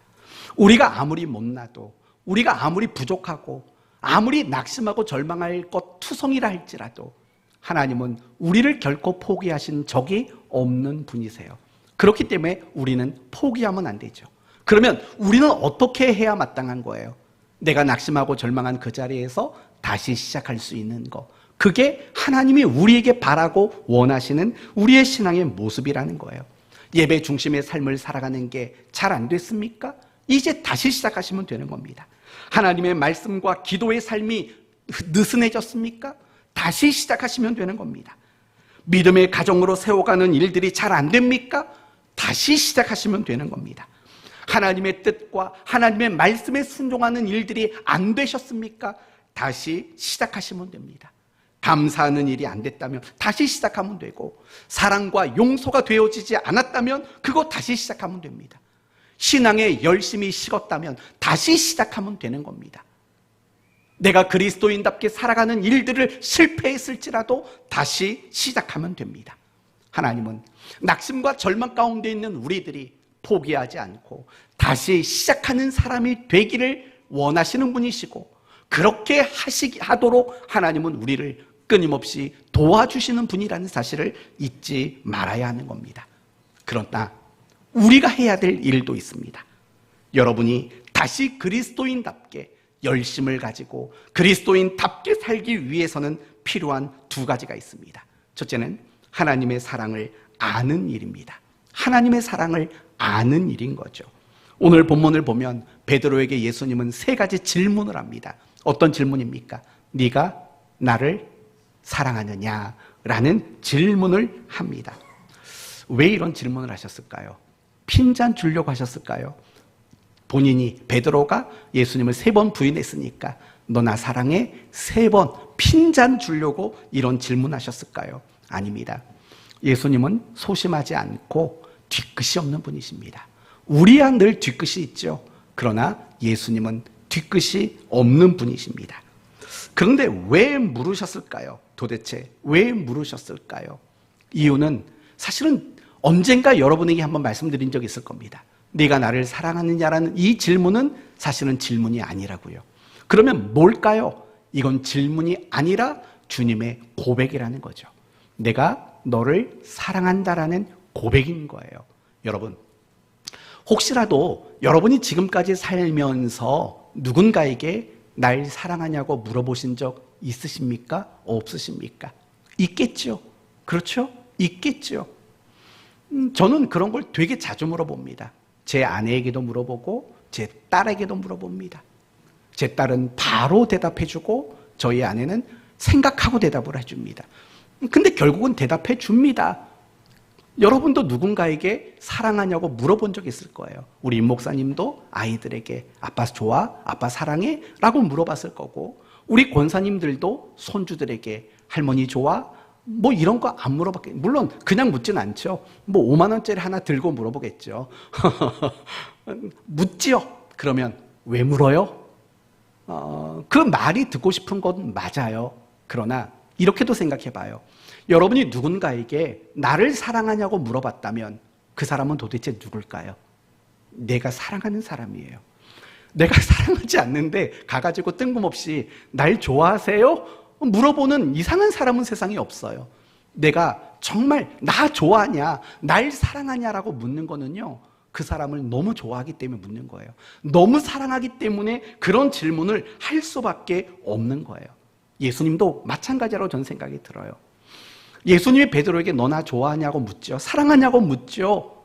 우리가 아무리 못나도, 우리가 아무리 부족하고 아무리 낙심하고 절망할 것 투성이라 할지라도 하나님은 우리를 결코 포기하신 적이 없는 분이세요. 그렇기 때문에 우리는 포기하면 안 되죠. 그러면 우리는 어떻게 해야 마땅한 거예요? 내가 낙심하고 절망한 그 자리에서 다시 시작할 수 있는 거. 그게 하나님이 우리에게 바라고 원하시는 우리의 신앙의 모습이라는 거예요. 예배 중심의 삶을 살아가는 게 잘 안 됐습니까? 이제 다시 시작하시면 되는 겁니다. 하나님의 말씀과 기도의 삶이 느슨해졌습니까? 다시 시작하시면 되는 겁니다. 믿음의 가정으로 세워가는 일들이 잘 안 됩니까? 다시 시작하시면 되는 겁니다. 하나님의 뜻과 하나님의 말씀에 순종하는 일들이 안 되셨습니까? 다시 시작하시면 됩니다. 감사하는 일이 안 됐다면 다시 시작하면 되고, 사랑과 용서가 되어지지 않았다면 그거 다시 시작하면 됩니다. 신앙에 열심히 식었다면 다시 시작하면 되는 겁니다. 내가 그리스도인답게 살아가는 일들을 실패했을지라도 다시 시작하면 됩니다. 하나님은 낙심과 절망 가운데 있는 우리들이 포기하지 않고 다시 시작하는 사람이 되기를 원하시는 분이시고, 그렇게 하도록 하나님은 우리를 끊임없이 도와주시는 분이라는 사실을 잊지 말아야 하는 겁니다. 그러나 우리가 해야 될 일도 있습니다. 여러분이 다시 그리스도인답게 열심을 가지고 그리스도인답게 살기 위해서는 필요한 두 가지가 있습니다. 첫째는 하나님의 사랑을 아는 일입니다. 하나님의 사랑을 아는 일인 거죠. 오늘 본문을 보면 베드로에게 예수님은 세 가지 질문을 합니다. 어떤 질문입니까? 네가 나를 사랑하느냐? 라는 질문을 합니다. 왜 이런 질문을 하셨을까요? 핀잔 주려고 하셨을까요? 본인이, 베드로가 예수님을 3번 부인했으니까 너 나 사랑해? 3번 핀잔 주려고 이런 질문하셨을까요? 아닙니다. 예수님은 소심하지 않고 뒤끝이 없는 분이십니다. 우리야 늘 뒤끝이 있죠. 그러나 예수님은 뒤끝이 없는 분이십니다. 그런데 왜 물으셨을까요? 도대체 왜 물으셨을까요? 이유는 사실은 언젠가 여러분에게 한번 말씀드린 적이 있을 겁니다. 네가 나를 사랑하느냐라는 이 질문은 사실은 질문이 아니라고요. 그러면 뭘까요? 이건 질문이 아니라 주님의 고백이라는 거죠. 내가 너를 사랑한다라는 고백인 거예요. 여러분, 혹시라도 여러분이 지금까지 살면서 누군가에게 날 사랑하냐고 물어보신 적 있으십니까? 없으십니까? 있겠죠. 그렇죠? 있겠죠. 저는 그런 걸 되게 자주 물어봅니다. 제 아내에게도 물어보고 제 딸에게도 물어봅니다. 제 딸은 바로 대답해주고 저희 아내는 생각하고 대답을 해줍니다. 근데 결국은 대답해 줍니다. 여러분도 누군가에게 사랑하냐고 물어본 적 있을 거예요. 우리 임 목사님도 아이들에게 아빠 좋아? 아빠 사랑해? 라고 물어봤을 거고, 우리 권사님들도 손주들에게 할머니 좋아? 뭐 이런 거 안 물어봤겠죠. 물론 그냥 묻진 않죠. 뭐 5만 원짜리 하나 들고 물어보겠죠. 묻지요. 그러면 왜 물어요? 그 말이 듣고 싶은 건 맞아요. 그러나 이렇게도 생각해 봐요. 여러분이 누군가에게 나를 사랑하냐고 물어봤다면 그 사람은 도대체 누굴까요? 내가 사랑하는 사람이에요. 내가 사랑하지 않는데 가가지고 뜬금없이 날 좋아하세요? 물어보는 이상한 사람은 세상에 없어요. 내가 정말 나 좋아하냐, 날 사랑하냐라고 묻는 거는요, 그 사람을 너무 좋아하기 때문에 묻는 거예요. 너무 사랑하기 때문에 그런 질문을 할 수밖에 없는 거예요. 예수님도 마찬가지라고 저는 생각이 들어요. 예수님이 베드로에게 너 나 좋아하냐고 묻죠. 사랑하냐고 묻죠.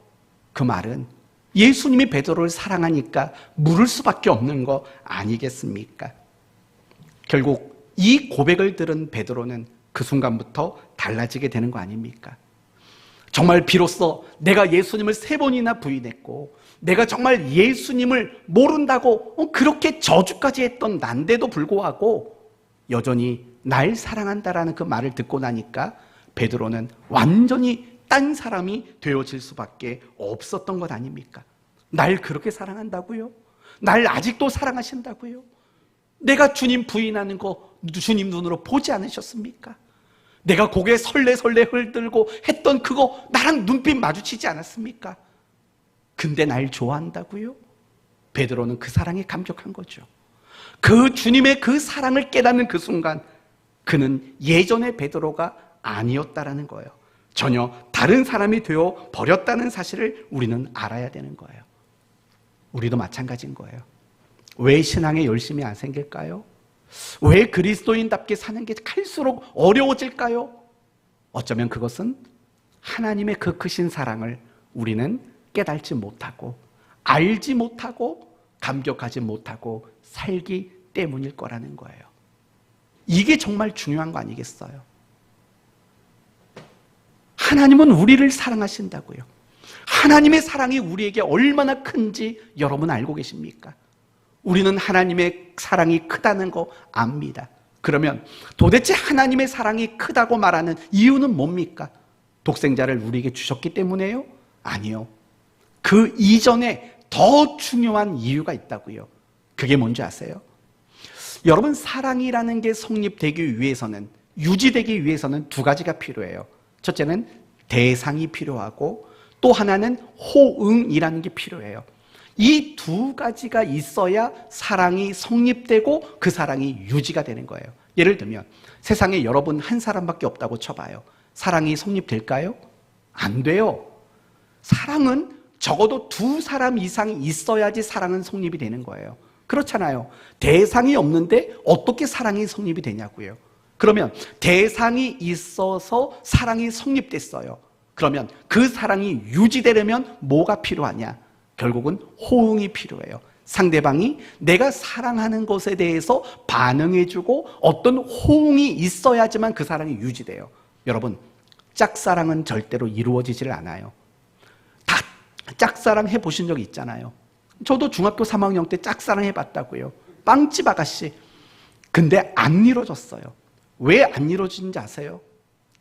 그 말은 예수님이 베드로를 사랑하니까 물을 수밖에 없는 거 아니겠습니까? 결국 이 고백을 들은 베드로는 그 순간부터 달라지게 되는 거 아닙니까? 정말 비로소 내가 예수님을 3번이나 부인했고, 내가 정말 예수님을 모른다고 그렇게 저주까지 했던 난데도 불구하고 여전히 날 사랑한다라는 그 말을 듣고 나니까 베드로는 완전히 딴 사람이 되어질 수밖에 없었던 것 아닙니까? 날 그렇게 사랑한다고요? 날 아직도 사랑하신다고요? 내가 주님 부인하는 거 주님 눈으로 보지 않으셨습니까? 내가 고개 설레설레 흔들고 했던 그거 나랑 눈빛 마주치지 않았습니까? 근데 날 좋아한다고요? 베드로는 그 사랑에 감격한 거죠. 그 주님의 그 사랑을 깨닫는 그 순간 그는 예전의 베드로가 아니었다라는 거예요. 전혀 다른 사람이 되어 버렸다는 사실을 우리는 알아야 되는 거예요. 우리도 마찬가지인 거예요. 왜 신앙에 열심히 안 생길까요? 왜 그리스도인답게 사는 게 갈수록 어려워질까요? 어쩌면 그것은 하나님의 그 크신 사랑을 우리는 깨닫지 못하고 알지 못하고 감격하지 못하고 살기 때문일 거라는 거예요. 이게 정말 중요한 거 아니겠어요? 하나님은 우리를 사랑하신다고요. 하나님의 사랑이 우리에게 얼마나 큰지 여러분 알고 계십니까? 우리는 하나님의 사랑이 크다는 거 압니다. 그러면 도대체 하나님의 사랑이 크다고 말하는 이유는 뭡니까? 독생자를 우리에게 주셨기 때문에요? 아니요. 그 이전에 더 중요한 이유가 있다고요. 그게 뭔지 아세요? 여러분, 사랑이라는 게 성립되기 위해서는, 유지되기 위해서는 두 가지가 필요해요. 첫째는 대상이 필요하고 또 하나는 호응이라는 게 필요해요. 이 두 가지가 있어야 사랑이 성립되고 그 사랑이 유지가 되는 거예요. 예를 들면 세상에 여러분 한 사람밖에 없다고 쳐봐요. 사랑이 성립될까요? 안 돼요. 사랑은 적어도 두 사람 이상이 있어야지 사랑은 성립이 되는 거예요. 그렇잖아요. 대상이 없는데 어떻게 사랑이 성립이 되냐고요. 그러면 대상이 있어서 사랑이 성립됐어요. 그러면 그 사랑이 유지되려면 뭐가 필요하냐? 결국은 호응이 필요해요. 상대방이 내가 사랑하는 것에 대해서 반응해주고 어떤 호응이 있어야지만 그 사랑이 유지돼요. 여러분, 짝사랑은 절대로 이루어지질 않아요. 다 짝사랑 해보신 적 있잖아요. 저도 중학교 3학년 때 짝사랑 해봤다고요. 빵집 아가씨. 근데 안 이루어졌어요. 왜 안 이루어진지 아세요?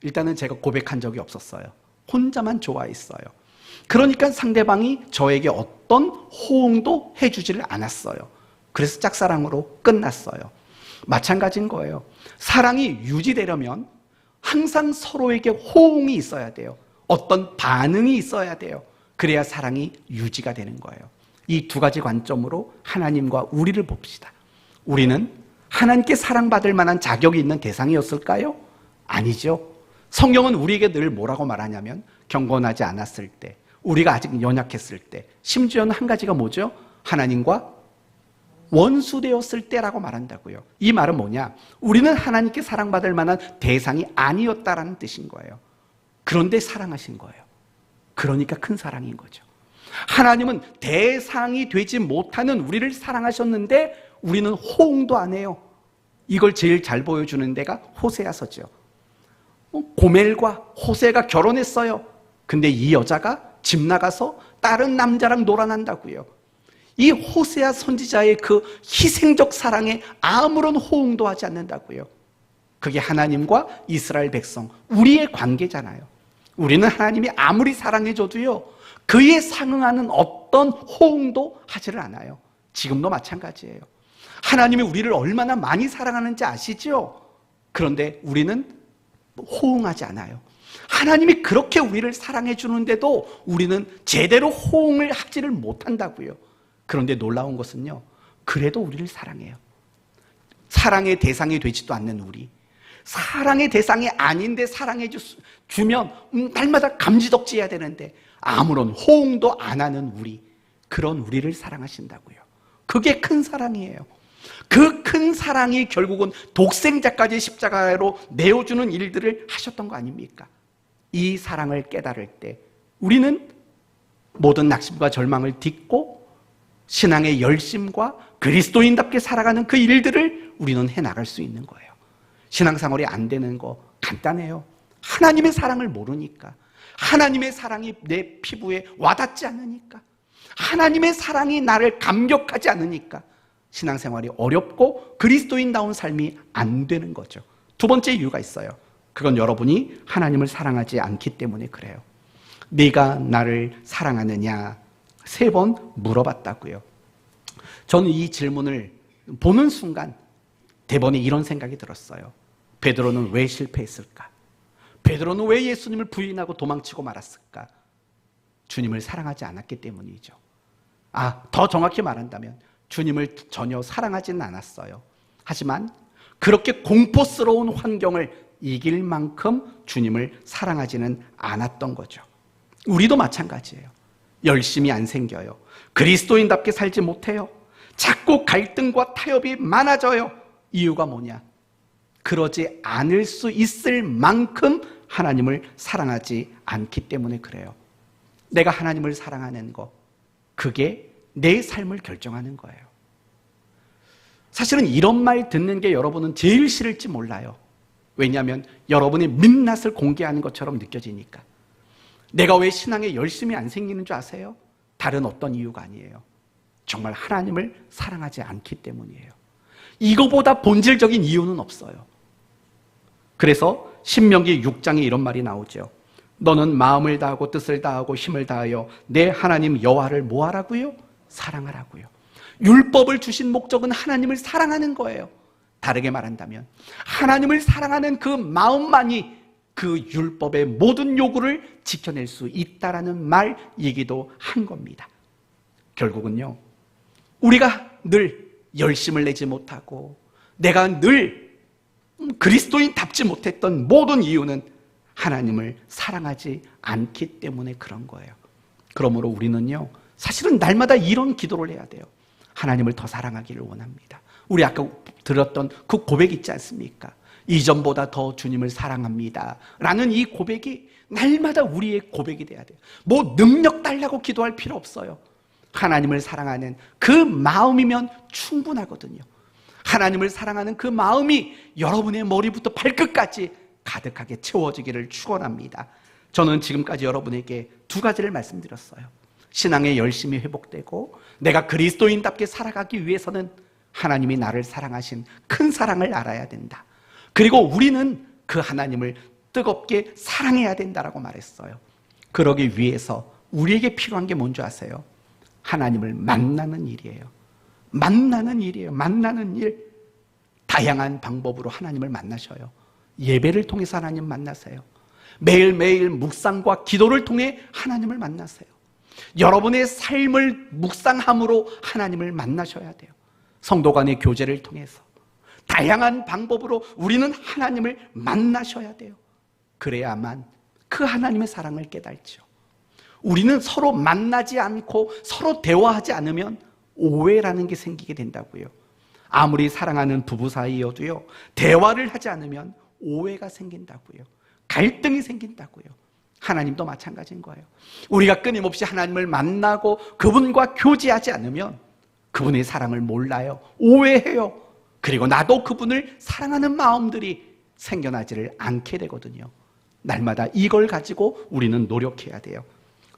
일단은 제가 고백한 적이 없었어요. 혼자만 좋아했어요. 그러니까 상대방이 저에게 어떤 호응도 해주지를 않았어요. 그래서 짝사랑으로 끝났어요. 마찬가지인 거예요. 사랑이 유지되려면 항상 서로에게 호응이 있어야 돼요. 어떤 반응이 있어야 돼요. 그래야 사랑이 유지가 되는 거예요. 이 두 가지 관점으로 하나님과 우리를 봅시다. 우리는 하나님께 사랑받을 만한 자격이 있는 대상이었을까요? 아니죠. 성경은 우리에게 늘 뭐라고 말하냐면 경건하지 않았을 때, 우리가 아직 연약했을 때, 심지어는 한 가지가 뭐죠? 하나님과 원수되었을 때라고 말한다고요. 이 말은 뭐냐? 우리는 하나님께 사랑받을 만한 대상이 아니었다라는 뜻인 거예요. 그런데 사랑하신 거예요. 그러니까 큰 사랑인 거죠. 하나님은 대상이 되지 못하는 우리를 사랑하셨는데 우리는 호응도 안 해요. 이걸 제일 잘 보여주는 데가 호세아서죠. 고멜과 호세가 결혼했어요. 근데 이 여자가 집 나가서 다른 남자랑 놀아난다고요. 이 호세아 선지자의 그 희생적 사랑에 아무런 호응도 하지 않는다고요. 그게 하나님과 이스라엘 백성, 우리의 관계잖아요. 우리는 하나님이 아무리 사랑해줘도요, 그에 상응하는 어떤 호응도 하지를 않아요. 지금도 마찬가지예요. 하나님이 우리를 얼마나 많이 사랑하는지 아시죠? 그런데 우리는 호응하지 않아요. 하나님이 그렇게 우리를 사랑해 주는데도 우리는 제대로 호응을 하지를 못한다고요. 그런데 놀라운 것은요, 그래도 우리를 사랑해요. 사랑의 대상이 되지도 않는 우리, 사랑의 대상이 아닌데 사랑해 주면 날마다 감지덕지해야 되는데 아무런 호응도 안 하는 우리, 그런 우리를 사랑하신다고요. 그게 큰 사랑이에요. 그 큰 사랑이 결국은 독생자까지 십자가로 내어주는 일들을 하셨던 거 아닙니까? 이 사랑을 깨달을 때 우리는 모든 낙심과 절망을 딛고 신앙의 열심과 그리스도인답게 살아가는 그 일들을 우리는 해나갈 수 있는 거예요. 신앙생활이 안 되는 거 간단해요. 하나님의 사랑을 모르니까, 하나님의 사랑이 내 피부에 와닿지 않으니까, 하나님의 사랑이 나를 감격하지 않으니까 신앙생활이 어렵고 그리스도인다운 삶이 안 되는 거죠. 두 번째 이유가 있어요. 그건 여러분이 하나님을 사랑하지 않기 때문에 그래요. 네가 나를 사랑하느냐 3번 물어봤다고요. 저는 이 질문을 보는 순간 대번에 이런 생각이 들었어요. 베드로는 왜 실패했을까? 베드로는 왜 예수님을 부인하고 도망치고 말았을까? 주님을 사랑하지 않았기 때문이죠. 더 정확히 말한다면 주님을 전혀 사랑하지는 않았어요. 하지만 그렇게 공포스러운 환경을 이길 만큼 주님을 사랑하지는 않았던 거죠. 우리도 마찬가지예요. 열심히 안 생겨요. 그리스도인답게 살지 못해요. 자꾸 갈등과 타협이 많아져요. 이유가 뭐냐? 그러지 않을 수 있을 만큼 하나님을 사랑하지 않기 때문에 그래요. 내가 하나님을 사랑하는 거, 그게 내 삶을 결정하는 거예요. 사실은 이런 말 듣는 게 여러분은 제일 싫을지 몰라요. 왜냐하면 여러분의 민낯을 공개하는 것처럼 느껴지니까. 내가 왜 신앙에 열심히 안 생기는 줄 아세요? 다른 어떤 이유가 아니에요. 정말 하나님을 사랑하지 않기 때문이에요. 이거보다 본질적인 이유는 없어요. 그래서 신명기 6장에 이런 말이 나오죠. 너는 마음을 다하고 뜻을 다하고 힘을 다하여 내 하나님 여호와를 뭐 하라고요? 사랑하라고요. 율법을 주신 목적은 하나님을 사랑하는 거예요. 다르게 말한다면 하나님을 사랑하는 그 마음만이 그 율법의 모든 요구를 지켜낼 수 있다라는 말이기도 한 겁니다. 결국은요, 우리가 늘 열심을 내지 못하고 내가 늘 그리스도인답지 못했던 모든 이유는 하나님을 사랑하지 않기 때문에 그런 거예요. 그러므로 우리는요, 사실은 날마다 이런 기도를 해야 돼요. 하나님을 더 사랑하기를 원합니다. 우리 아까 들었던 그 고백 있지 않습니까? 이전보다 더 주님을 사랑합니다 라는 이 고백이 날마다 우리의 고백이 돼야 돼요. 뭐 능력 달라고 기도할 필요 없어요. 하나님을 사랑하는 그 마음이면 충분하거든요. 하나님을 사랑하는 그 마음이 여러분의 머리부터 발끝까지 가득하게 채워지기를 축원합니다. 저는 지금까지 여러분에게 두 가지를 말씀드렸어요. 신앙의 열심이 회복되고 내가 그리스도인답게 살아가기 위해서는 하나님이 나를 사랑하신 큰 사랑을 알아야 된다. 그리고 우리는 그 하나님을 뜨겁게 사랑해야 된다라고 말했어요. 그러기 위해서 우리에게 필요한 게 뭔지 아세요? 하나님을 만나는 일이에요. 만나는 일이에요. 만나는 일. 다양한 방법으로 하나님을 만나셔요. 예배를 통해서 하나님 만나세요. 매일매일 묵상과 기도를 통해 하나님을 만나세요. 여러분의 삶을 묵상함으로 하나님을 만나셔야 돼요. 성도 간의 교제를 통해서 다양한 방법으로 우리는 하나님을 만나셔야 돼요. 그래야만 그 하나님의 사랑을 깨달죠. 우리는 서로 만나지 않고 서로 대화하지 않으면 오해라는 게 생기게 된다고요. 아무리 사랑하는 부부 사이여도요, 대화를 하지 않으면 오해가 생긴다고요. 갈등이 생긴다고요. 하나님도 마찬가지인 거예요. 우리가 끊임없이 하나님을 만나고 그분과 교제하지 않으면 그분의 사랑을 몰라요. 오해해요. 그리고 나도 그분을 사랑하는 마음들이 생겨나지를 않게 되거든요. 날마다 이걸 가지고 우리는 노력해야 돼요.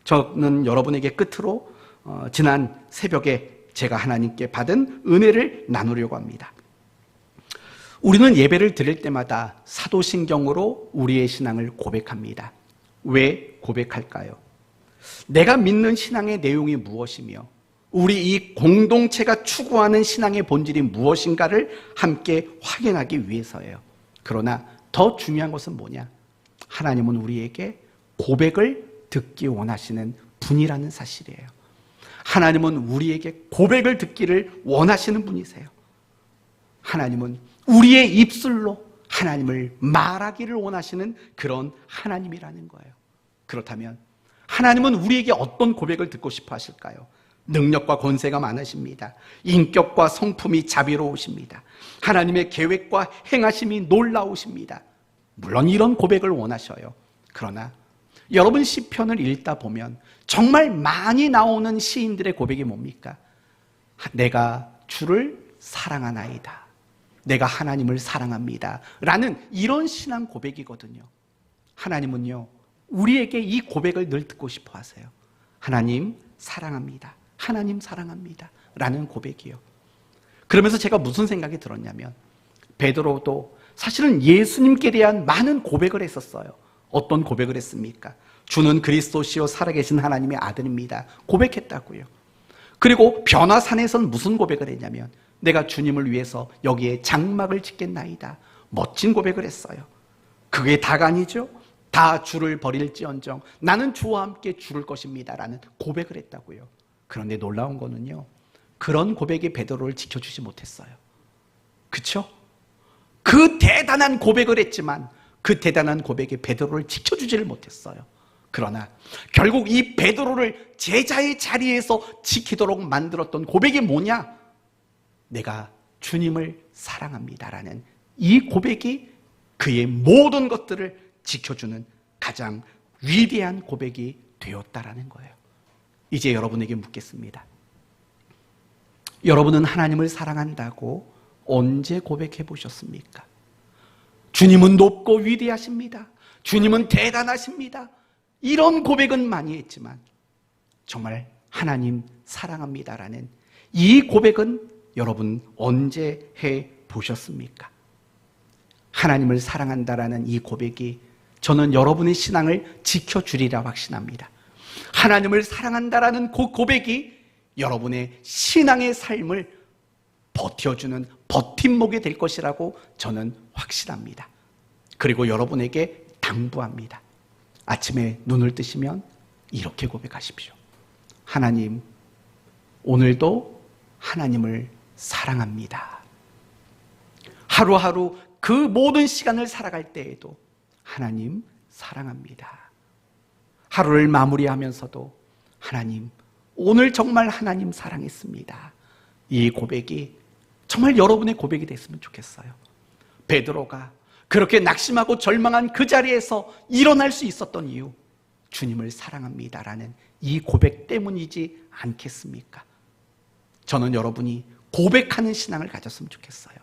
저는 여러분에게 끝으로 지난 새벽에 제가 하나님께 받은 은혜를 나누려고 합니다. 우리는 예배를 드릴 때마다 사도신경으로 우리의 신앙을 고백합니다. 왜 고백할까요? 내가 믿는 신앙의 내용이 무엇이며 우리 이 공동체가 추구하는 신앙의 본질이 무엇인가를 함께 확인하기 위해서예요. 그러나 더 중요한 것은 뭐냐? 하나님은 우리에게 고백을 듣기 원하시는 분이라는 사실이에요. 하나님은 우리에게 고백을 듣기를 원하시는 분이세요. 하나님은 우리의 입술로 하나님을 말하기를 원하시는 그런 하나님이라는 거예요. 그렇다면 하나님은 우리에게 어떤 고백을 듣고 싶어 하실까요? 능력과 권세가 많으십니다. 인격과 성품이 자비로우십니다. 하나님의 계획과 행하심이 놀라우십니다. 물론 이런 고백을 원하셔요. 그러나 여러분 시편을 읽다 보면 정말 많이 나오는 시인들의 고백이 뭡니까? 내가 주를 사랑하나이다. 내가 하나님을 사랑합니다. 라는 이런 신앙 고백이거든요. 하나님은요, 우리에게 이 고백을 늘 듣고 싶어 하세요. 하나님 사랑합니다. 하나님 사랑합니다. 라는 고백이요. 그러면서 제가 무슨 생각이 들었냐면 베드로도 사실은 예수님께 대한 많은 고백을 했었어요. 어떤 고백을 했습니까? 주는 그리스도시요 살아계신 하나님의 아들입니다. 고백했다고요. 그리고 변화산에서는 무슨 고백을 했냐면 내가 주님을 위해서 여기에 장막을 짓겠나이다. 멋진 고백을 했어요. 그게 다가 아니죠. 다 주를 버릴지언정 나는 주와 함께 죽을 것입니다. 라는 고백을 했다고요. 그런데 놀라운 거는요, 그런 고백이 베드로를 지켜주지 못했어요. 그렇죠? 그 대단한 고백을 했지만 그 대단한 고백이 베드로를 지켜주지를 못했어요. 그러나 결국 이 베드로를 제자의 자리에서 지키도록 만들었던 고백이 뭐냐? 내가 주님을 사랑합니다라는 이 고백이 그의 모든 것들을 지켜주는 가장 위대한 고백이 되었다라는 거예요. 이제 여러분에게 묻겠습니다. 여러분은 하나님을 사랑한다고 언제 고백해 보셨습니까? 주님은 높고 위대하십니다. 주님은 대단하십니다. 이런 고백은 많이 했지만 정말 하나님 사랑합니다라는 이 고백은 여러분 언제 해 보셨습니까? 하나님을 사랑한다라는 이 고백이 저는 여러분의 신앙을 지켜주리라 확신합니다. 하나님을 사랑한다라는 그 고백이 여러분의 신앙의 삶을 버텨주는 버팀목이 될 것이라고 저는 확신합니다. 그리고 여러분에게 당부합니다. 아침에 눈을 뜨시면 이렇게 고백하십시오. 하나님, 오늘도 하나님을 사랑합니다. 하루하루 그 모든 시간을 살아갈 때에도 하나님 사랑합니다. 하루를 마무리하면서도 하나님, 오늘 정말 하나님 사랑했습니다. 이 고백이 정말 여러분의 고백이 됐으면 좋겠어요. 베드로가 그렇게 낙심하고 절망한 그 자리에서 일어날 수 있었던 이유, 주님을 사랑합니다라는 이 고백 때문이지 않겠습니까? 저는 여러분이 고백하는 신앙을 가졌으면 좋겠어요.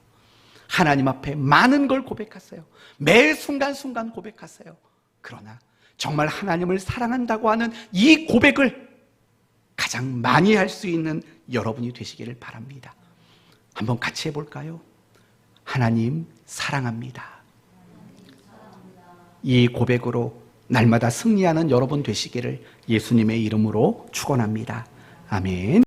하나님 앞에 많은 걸 고백하세요. 매 순간순간 고백하세요. 그러나 정말 하나님을 사랑한다고 하는 이 고백을 가장 많이 할 수 있는 여러분이 되시기를 바랍니다. 한번 같이 해볼까요? 하나님 사랑합니다. 이 고백으로 날마다 승리하는 여러분 되시기를 예수님의 이름으로 축원합니다. 아멘.